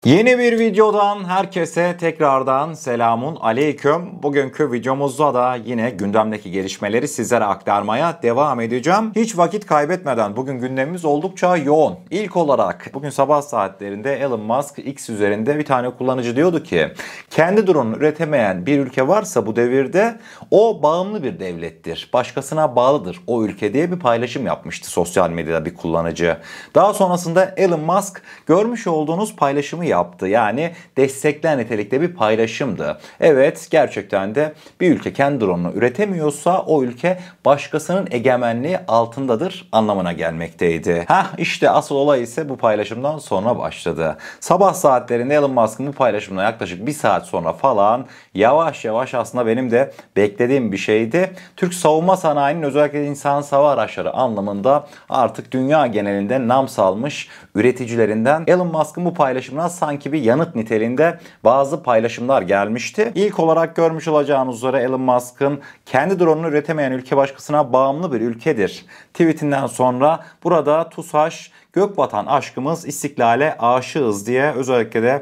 Yeni bir videodan herkese tekrardan selamun aleyküm. Bugünkü videomuzda da yine gündemdeki gelişmeleri sizlere aktarmaya devam edeceğim. Hiç vakit kaybetmeden bugün gündemimiz oldukça yoğun. İlk olarak bugün sabah saatlerinde Elon Musk X üzerinde bir tane kullanıcı diyordu ki kendi drone'unu üretemeyen bir ülke varsa bu devirde o bağımlı bir devlettir. Başkasına bağlıdır o ülke diye bir paylaşım yapmıştı sosyal medyada bir kullanıcı. Daha sonrasında Elon Musk görmüş olduğunuz paylaşımı yaptı. Yani destekler nitelikte bir paylaşımdı. Evet, gerçekten de bir ülke kendi drone'unu üretemiyorsa o ülke başkasının egemenliği altındadır anlamına gelmekteydi. İşte asıl olay ise bu paylaşımdan sonra başladı. Sabah saatlerinde Elon Musk'ın bu paylaşımına yaklaşık bir saat sonra falan yavaş yavaş aslında benim de beklediğim bir şeydi. Türk savunma sanayinin özellikle insan hava araçları anlamında artık dünya genelinde nam salmış üreticilerinden Elon Musk'ın bu paylaşımına sanki bir yanıt niteliğinde bazı paylaşımlar gelmişti. İlk olarak görmüş olacağınız üzere Elon Musk'ın kendi drone'unu üretemeyen ülke başkasına bağımlı bir ülkedir tweetinden sonra burada TUSAŞ Gökvatan aşkımız istiklale aşığız diye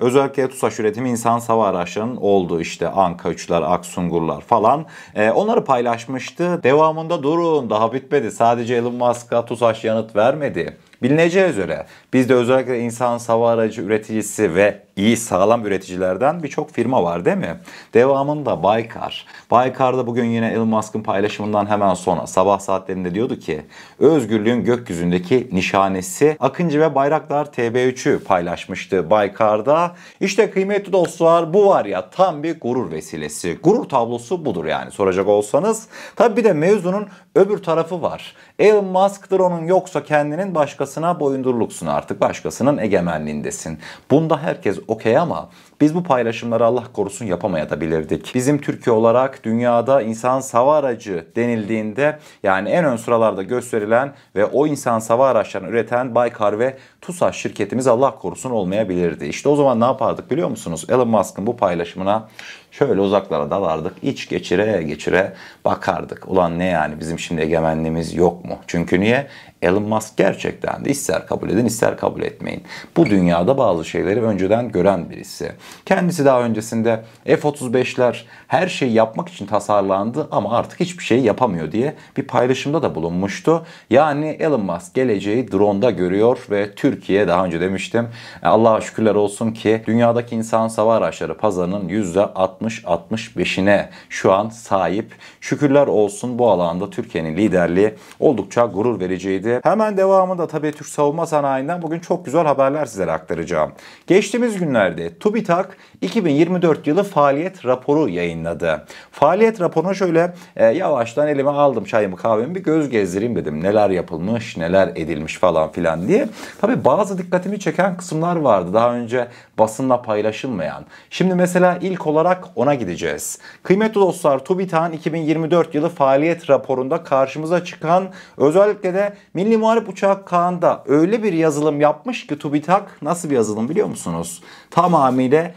özellikle TUSAŞ üretimi insan hava araçlarının olduğu işte Anka-3'ler, Aksungurlar falan onları paylaşmıştı. Devamında durun daha bitmedi. Sadece Elon Musk'a TUSAŞ yanıt vermedi. Bilineceği üzere bizde özellikle insan hava aracı üreticisi ve iyi sağlam üreticilerden birçok firma var değil mi? Devamında Baykar. Baykar'da bugün yine Elon Musk'ın paylaşımından hemen sonra sabah saatlerinde diyordu ki özgürlüğün gökyüzündeki nişanesi Akıncı ve Bayraktar TB3'ü paylaşmıştı Baykar'da. İşte kıymetli dostlar bu var ya tam bir gurur vesilesi. Gurur tablosu budur yani soracak olsanız. Tabi bir de mevzunun öbür tarafı var. Elon Musk'tır onun yoksa kendinin başkasına boyunduruluksun artık. Başkasının egemenliğindesin. Bunda herkes okey ama biz bu paylaşımları Allah korusun yapamayabilirdik. Bizim Türkiye olarak dünyada insan hava aracı denildiğinde yani en ön sıralarda gösterilen ve o insan hava araçlarını üreten Baykar ve TUSAŞ şirketimiz Allah korusun olmayabilirdi. İşte o zaman ne yapardık biliyor musunuz? Elon Musk'ın bu paylaşımına şöyle uzaklara dalardık. İç geçire bakardık. Ulan ne yani bizim şimdi egemenliğimiz yok mu? Çünkü niye? Elon Musk gerçekten de ister kabul edin ister kabul etmeyin. Bu dünyada bazı şeyleri önceden gören birisi. Kendisi daha öncesinde F-35'ler her şeyi yapmak için tasarlandı ama artık hiçbir şey yapamıyor diye bir paylaşımda da bulunmuştu. Yani Elon Musk geleceği drone'da görüyor ve Türkiye daha önce demiştim Allah'a şükürler olsun ki dünyadaki insan hava araçları pazarının %60-65'ine şu an sahip. Şükürler olsun bu alanda Türkiye'nin liderliği oldukça gurur vericiydi. Hemen devamında tabii Türk savunma sanayinden bugün çok güzel haberler sizlere aktaracağım. Geçtiğimiz günlerde TÜBİTAK 2024 yılı faaliyet raporu yayınladı. Faaliyet raporunu şöyle yavaştan elime aldım çayımı kahvemi bir göz gezdireyim dedim. Neler yapılmış, neler edilmiş falan filan diye. Tabii bazı dikkatimi çeken kısımlar vardı. Daha önce basınla paylaşılmayan. Şimdi mesela ilk olarak ona gideceğiz. Kıymetli dostlar TÜBİTAK'ın 2024 yılı faaliyet raporunda karşımıza çıkan özellikle de Milli Muharip Uçağı Kağan'da öyle bir yazılım yapmış ki TÜBİTAK nasıl bir yazılım biliyor musunuz? Tamamıyla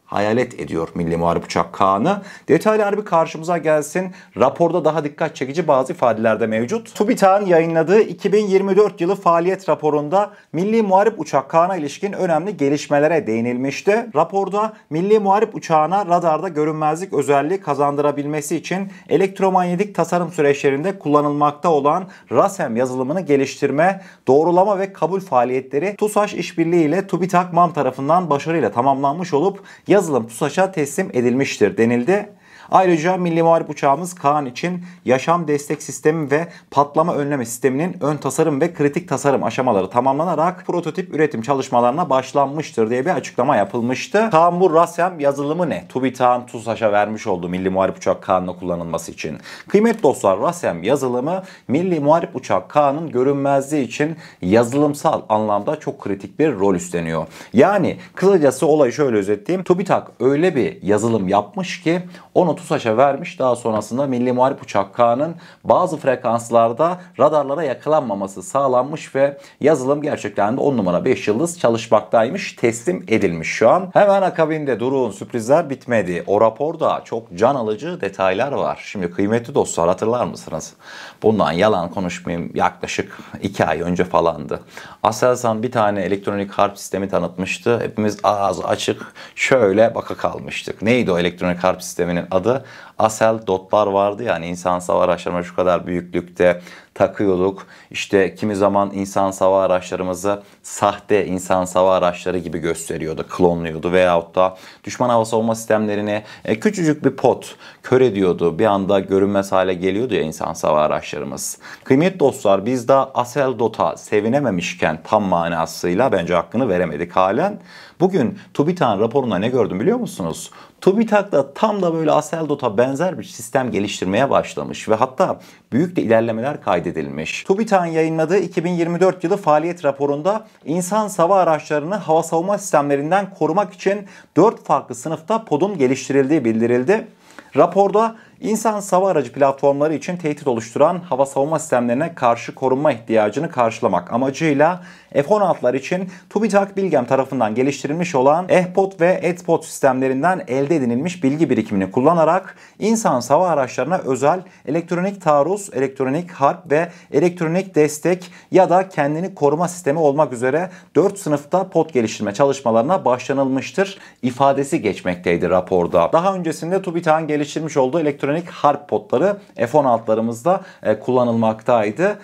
hayalet ediyor Milli Muharip Uçak Kağan'ı. Detaylar bir karşımıza gelsin. Raporda daha dikkat çekici bazı ifadeler de mevcut. TÜBİTAK'ın yayınladığı 2024 yılı faaliyet raporunda Milli Muharip Uçak Kağan'a ilişkin önemli gelişmelere değinilmişti. Raporda Milli Muharip Uçağı'na radarda görünmezlik özelliği kazandırabilmesi için elektromanyetik tasarım süreçlerinde kullanılmakta olan RASEM yazılımını geliştirme, doğrulama ve kabul faaliyetleri TUSAŞ işbirliği ile TÜBİTAK MAM tarafından başarıyla tamamlanmış olup yazılım TUSAŞ'a teslim edilmiştir denildi. Ayrıca Milli Muharip Uçağımız Kaan için yaşam destek sistemi ve patlama önleme sisteminin ön tasarım ve kritik tasarım aşamaları tamamlanarak prototip üretim çalışmalarına başlanmıştır diye bir açıklama yapılmıştı. Kaan bu RASEM yazılımı ne? TÜBİTAK'ın TUSAŞ'a vermiş olduğu Milli Muharip Uçak Kaan'la kullanılması için. Kıymetli dostlar RASEM yazılımı Milli Muharip Uçak Kaan'ın görünmezliği için yazılımsal anlamda çok kritik bir rol üstleniyor. Yani kısacası olayı şöyle özetleyeyim. TÜBİTAK öyle bir yazılım yapmış ki onu TUSAŞ'a vermiş. Daha sonrasında Milli Muharip Uçak K'nın bazı frekanslarda radarlara yakalanmaması sağlanmış ve yazılım gerçekten de 10 numara 5 yıldız çalışmaktaymış. Teslim edilmiş şu an. Hemen akabinde durun, sürprizler bitmedi. O raporda çok can alıcı detaylar var. Şimdi kıymetli dostlar, hatırlar mısınız? Bundan yalan konuşmayayım, yaklaşık 2 ay önce falandı. Aselsan bir tane elektronik harp sistemi tanıtmıştı. Hepimiz ağzı açık şöyle baka kalmıştık. Neydi o elektronik harp sisteminin adı? Asel dotlar vardı, yani insan savar araçlarına şu kadar büyüklükte takıyorduk. İşte kimi zaman insan savar araçlarımızı sahte insan savar araçları gibi gösteriyordu, klonluyordu veyahut da düşman hava savunma sistemlerini küçücük bir pot kör ediyordu. Bir anda görünmez hale geliyordu ya insan savar araçlarımız. Kıymetli dostlar, biz de Asel Dot'a sevinememişken tam manasıyla bence hakkını veremedik halen. Bugün TÜBİTAK'ın raporunda ne gördüm biliyor musunuz? TÜBİTAK da tam da böyle Asel Dot'a benzer bir sistem geliştirmeye başlamış ve hatta büyük de ilerlemeler kaydedilmiş. TÜBİTAK'ın yayınladığı 2024 yılı faaliyet raporunda insan savar araçlarını hava savunma sistemlerinden korumak için 4 farklı sınıfta podun geliştirildiği bildirildi. Raporda İnsan savar aracı platformları için tehdit oluşturan hava savunma sistemlerine karşı korunma ihtiyacını karşılamak amacıyla F-16'lar için TÜBİTAK Bilgem tarafından geliştirilmiş olan EHPOD ve ETPOD sistemlerinden elde edinilmiş bilgi birikimini kullanarak insan savar araçlarına özel elektronik taarruz, elektronik harp ve elektronik destek ya da kendini koruma sistemi olmak üzere 4 sınıfta pod geliştirme çalışmalarına başlanılmıştır ifadesi geçmekteydi raporda. Daha öncesinde TÜBİTAK'ın geliştirmiş olduğu elektronik harp podları F-16'larımızda kullanılmaktaydı.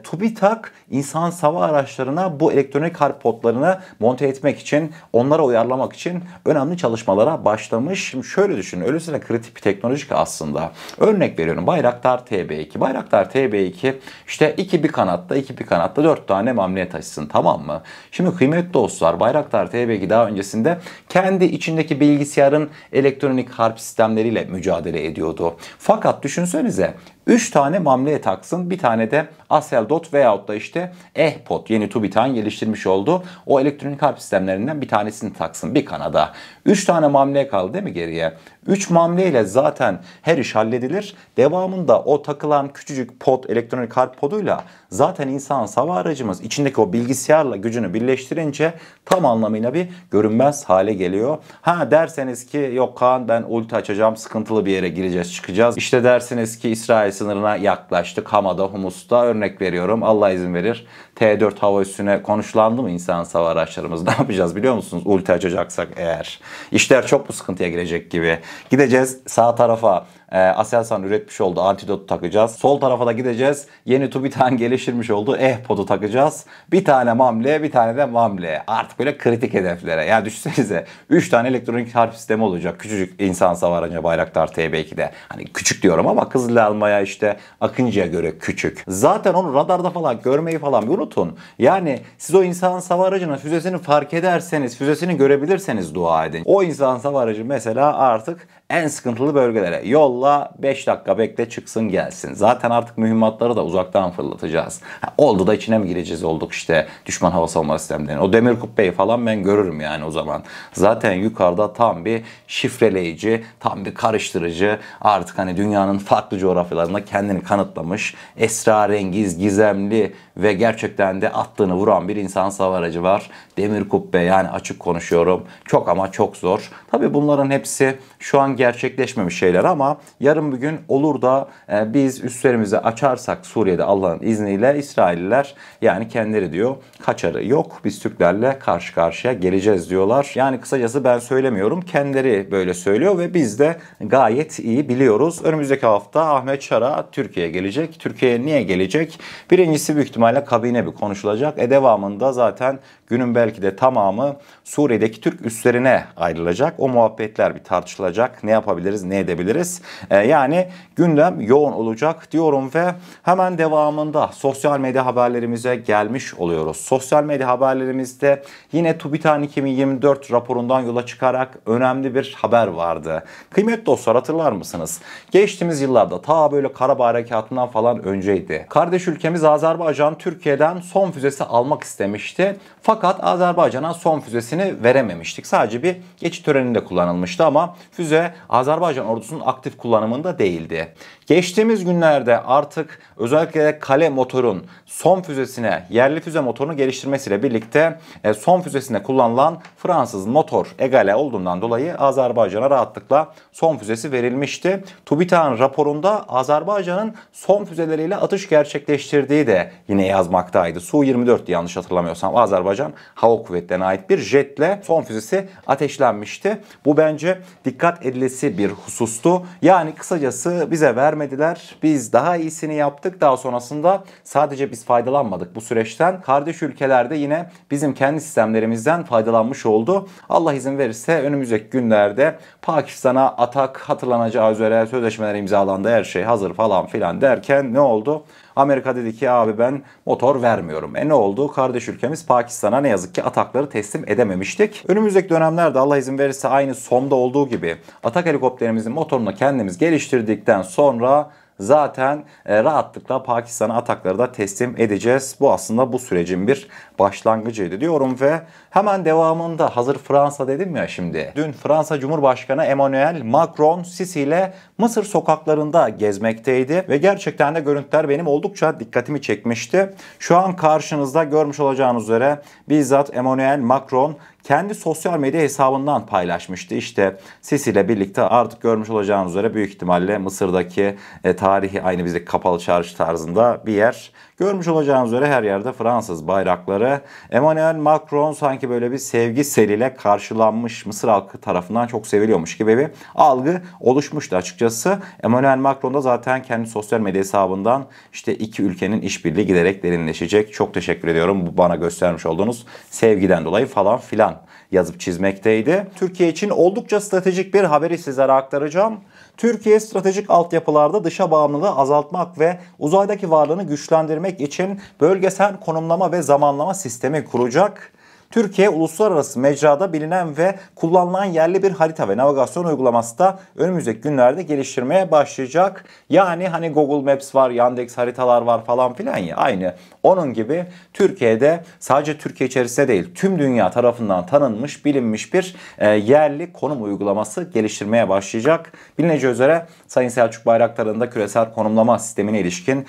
TÜBİTAK insan savar araçlarına bu elektronik harp podlarını monte etmek için, onlara uyarlamak için önemli çalışmalara başlamış. Şimdi şöyle düşünün, öylesine kritik bir teknoloji ki aslında. Örnek veriyorum, Bayraktar TB2. Bayraktar TB2 işte iki bir kanatta 4 tane mamle taşısın, tamam mı? Şimdi kıymetli dostlar, Bayraktar TB2 daha öncesinde kendi içindeki bilgisayarın elektronik harp sistemleriyle mücadele ediyordu. Fakat düşünsenize, 3 tane mamleye taksın, bir tane de Asel Dot veyahut da işte EHPOD, yeni TÜBİTAK'ın geliştirmiş olduğu o elektronik harp sistemlerinden bir tanesini taksın bir kanada. 3 tane mamleye kaldı değil mi geriye? 3 mamle ile zaten her iş halledilir. Devamında o takılan küçücük pod, elektronik harp poduyla zaten insan savar aracımız içindeki o bilgisayarla gücünü birleştirince tam anlamıyla bir görünmez hale geliyor. Ha derseniz ki yok Kaan, ben ulti açacağım, sıkıntılı bir yere gireceğiz çıkacağız. İşte dersiniz ki İsrail sınırına yaklaştık, Hama'da, Humus'ta, örnek veriyorum, Allah izin verir. T-4 hava üssüne konuşlandı mı insan savar araçlarımız? Ne yapacağız biliyor musunuz? Ulti açacaksak eğer. İşler çok mu sıkıntıya girecek gibi. Gideceğiz sağ tarafa Aselsan üretmiş olduğu antidotu takacağız. Sol tarafa da gideceğiz. Yeni TÜBİTAK'ın geliştirmiş olduğu EHPOD'u takacağız. Bir tane mamle, bir tane de mamle. Artık böyle kritik hedeflere. Yani düşünsenize 3 tane elektronik harp sistemi olacak. Küçücük insan savar aracı Bayraktar TB2'de. Hani küçük diyorum ama Kızıl Elma'ya işte Akıncı'ya göre küçük. Zaten onu radarda falan görmeyi falan bir unutun. Yani siz o insan savar aracının füzesini fark ederseniz, füzesini görebilirseniz dua edin. O insan savar aracı mesela artık en sıkıntılı bölgelere yolla, 5 dakika bekle çıksın gelsin. Zaten artık mühimmatları da uzaktan fırlatacağız. Oldu da içine mi gireceğiz, olduk işte düşman hava savunma sistemlerinin. O demir kubbeyi falan ben görürüm yani o zaman. Zaten yukarıda tam bir şifreleyici, tam bir karıştırıcı, artık hani dünyanın farklı coğrafyalarında kendini kanıtlamış, esrarengiz, gizemli ve gerçekten de attığını vuran bir insan savar aracı var. Demir kubbe, yani açık konuşuyorum. Çok ama çok zor. Tabii bunların hepsi şu an gerçekleşmemiş şeyler ama yarın bir gün olur da biz üslerimizi açarsak Suriye'de Allah'ın izniyle İsrailliler, yani kendileri diyor, kaçarı yok, biz Türklerle karşı karşıya geleceğiz diyorlar. Yani kısacası ben söylemiyorum, kendileri böyle söylüyor ve biz de gayet iyi biliyoruz. Önümüzdeki hafta Ahmet Şara Türkiye'ye gelecek. Türkiye'ye niye gelecek? Birincisi büyük ihtimalle kabine bir konuşulacak. Devamında zaten günün belki de tamamı Suriye'deki Türk üslerine ayrılacak. O muhabbetler bir tartışılacak. Ne yapabiliriz, ne edebiliriz? Yani gündem yoğun olacak diyorum ve hemen devamında sosyal medya haberlerimize gelmiş oluyoruz. Sosyal medya haberlerimizde yine TÜBİTAK'ın 2024 raporundan yola çıkarak önemli bir haber vardı. Kıymetli dostlar, hatırlar mısınız? Geçtiğimiz yıllarda ta böyle Karabağ Harekatı'ndan falan önceydi. Kardeş ülkemiz Azerbaycan Türkiye'den son füzesi almak istemişti. Fakat Azerbaycan'a son füzesini verememiştik. Sadece bir geçit töreninde kullanılmıştı ama füze Azerbaycan ordusunun aktif kullanımında değildi. Geçtiğimiz günlerde artık özellikle Kale motorun son füzesine, yerli füze motorunu geliştirmesiyle birlikte son füzesine kullanılan Fransız motor egale olduğundan dolayı Azerbaycan'a rahatlıkla son füzesi verilmişti. TÜBİTAK'ın raporunda Azerbaycan'ın son füzeleriyle atış gerçekleştirdiği de yine yazmaktaydı. Su-24'tü yanlış hatırlamıyorsam. Azerbaycan Hava Kuvvetleri'ne ait bir jetle son füzesi ateşlenmişti. Bu bence dikkat edilesi bir husustu. Yani kısacası bize vermediler. Biz daha iyisini yaptık. Daha sonrasında sadece biz faydalanmadık bu süreçten. Kardeş ülkelerde yine bizim kendi sistemlerimizden faydalanmış oldu. Allah izin verirse önümüzdeki günlerde Pakistan'a atak hatırlanacağı üzere sözleşmeler imzalandı. Her şey hazır falan filan derken ne oldu? Amerika dedi ki abi ben motor vermiyorum. Ne oldu? Kardeş ülkemiz Pakistan'a ne yazık ki atakları teslim edememiştik. Önümüzdeki dönemlerde Allah izin verirse aynı SOM'da olduğu gibi atak helikopterimizin motorunu kendimiz geliştirdikten sonra zaten rahatlıkla Pakistan'a atakları da teslim edeceğiz. Bu aslında bu sürecin bir başlangıcıydı diyorum ve hemen devamında hazır Fransa dedim ya şimdi. Dün Fransa Cumhurbaşkanı Emmanuel Macron Sisi ile Mısır sokaklarında gezmekteydi ve gerçekten de görüntüler benim oldukça dikkatimi çekmişti. Şu an karşınızda görmüş olacağınız üzere bizzat Emmanuel Macron kendi sosyal medya hesabından paylaşmıştı. İşte Sisi ile birlikte artık görmüş olacağınız üzere büyük ihtimalle Mısır'daki tarihi aynı bizdeki kapalı çarşı tarzında bir yer. Görmüş olacağınız üzere her yerde Fransız bayrakları. Emmanuel Macron sanki böyle bir sevgi seliyle karşılanmış, Mısır halkı tarafından çok seviliyormuş gibi bir algı oluşmuştu açıkçası. Emmanuel Macron da zaten kendi sosyal medya hesabından işte iki ülkenin işbirliği giderek derinleşecek. Çok teşekkür ediyorum bu bana göstermiş olduğunuz sevgiden dolayı falan filan yazıp çizmekteydi. Türkiye için oldukça stratejik bir haberi sizlere aktaracağım. Türkiye stratejik altyapılarda dışa bağımlılığı azaltmak ve uzaydaki varlığını güçlendirmek için bölgesel konumlama ve zamanlama sistemi kuracak. Türkiye uluslararası mecrada bilinen ve kullanılan yerli bir harita ve navigasyon uygulaması da önümüzdeki günlerde geliştirmeye başlayacak. Yani hani Google Maps var, Yandex haritalar var falan filan ya aynı onun gibi Türkiye'de sadece Türkiye içerisinde değil tüm dünya tarafından tanınmış, bilinmiş bir yerli konum uygulaması geliştirmeye başlayacak. Bilineceği üzere Sayın Selçuk Bayraktar'ın da küresel konumlama sistemine ilişkin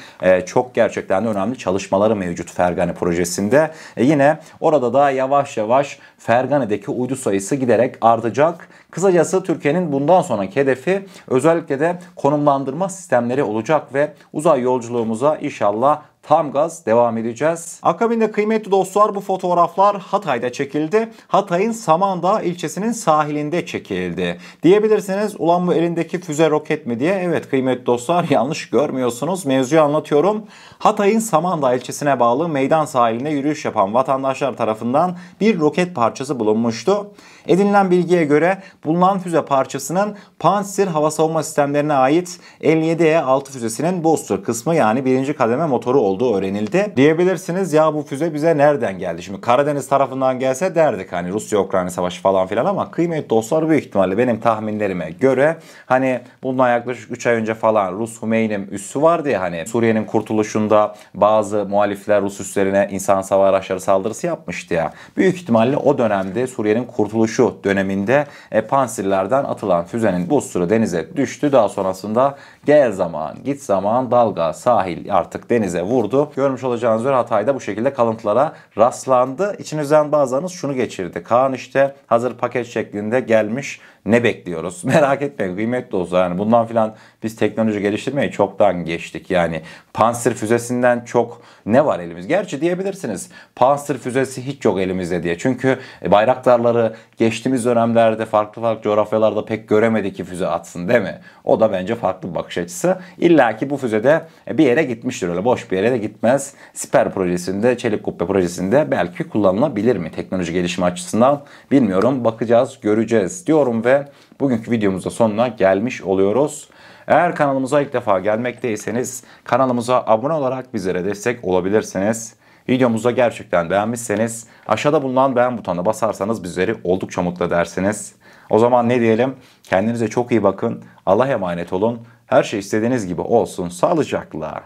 çok gerçekten de önemli çalışmaları mevcut Fergane projesinde. Yine orada da yavaş yavaş Fergane'deki uydu sayısı giderek artacak. Kısacası Türkiye'nin bundan sonraki hedefi özellikle de konumlandırma sistemleri olacak ve uzay yolculuğumuza inşallah tam gaz devam edeceğiz. Akabinde kıymetli dostlar bu fotoğraflar Hatay'da çekildi. Hatay'ın Samandağ ilçesinin sahilinde çekildi. Diyebilirsiniz ulan bu elindeki füze roket mi diye. Evet kıymetli dostlar yanlış görmüyorsunuz. Mevzuyu anlatıyorum. Hatay'ın Samandağ ilçesine bağlı meydan sahilinde yürüyüş yapan vatandaşlar tarafından bir roket parçası bulunmuştu. Edinilen bilgiye göre bulunan füze parçasının Pantsir hava savunma sistemlerine ait 57E-6 füzesinin booster kısmı yani birinci kademe motoru olduğu öğrenildi. Diyebilirsiniz ya bu füze bize nereden geldi? Şimdi Karadeniz tarafından gelse derdik hani Rusya-Ukrayna savaşı falan filan ama kıymetli dostlar büyük ihtimalle benim tahminlerime göre hani bundan yaklaşık 3 ay önce falan Rus Hümeyni üssü vardı ya hani Suriye'nin kurtuluşunda bazı muhalifler Rus üslerine insan hava araçları saldırısı yapmıştı ya. Büyük ihtimalle o dönemde Suriye'nin kurtuluşu döneminde Pansirlerden atılan füzenin booster'ı denize düştü. Daha sonrasında gel zaman, git zaman, dalga, sahil artık denize vurdu. Görmüş olacağınız üzere Hatay'da bu şekilde kalıntılara rastlandı. İçinizden bazılarınız şunu geçirdi. Kaan işte hazır paket şeklinde gelmiş. Ne bekliyoruz? Merak etmeyin kıymetli olsun. Yani bundan filan biz teknoloji geliştirmeyi çoktan geçtik. Yani Pantsir füzesinden çok ne var elimiz? Gerçi diyebilirsiniz Pantsir füzesi hiç yok elimizde diye. Çünkü bayraktarları geçtiğimiz dönemlerde farklı coğrafyalarda pek göremedi ki füze atsın değil mi? O da bence farklı bir bakış açısı. İlla ki bu füzede bir yere gitmiştir öyle boş bir yere de gitmez. Siper projesinde, Çelik Kubbe projesinde belki kullanılabilir mi? Teknoloji gelişimi açısından bilmiyorum. Bakacağız, göreceğiz diyorum ve bugünkü videomuzda sonuna gelmiş oluyoruz. Eğer kanalımıza ilk defa gelmekteyseniz kanalımıza abone olarak bizlere destek olabilirsiniz. Videomuzu gerçekten beğenmişseniz aşağıda bulunan beğen butonuna basarsanız bizleri oldukça mutlu edersiniz. O zaman ne diyelim? Kendinize çok iyi bakın. Allah'a emanet olun. Her şey istediğiniz gibi olsun. Sağlıcakla.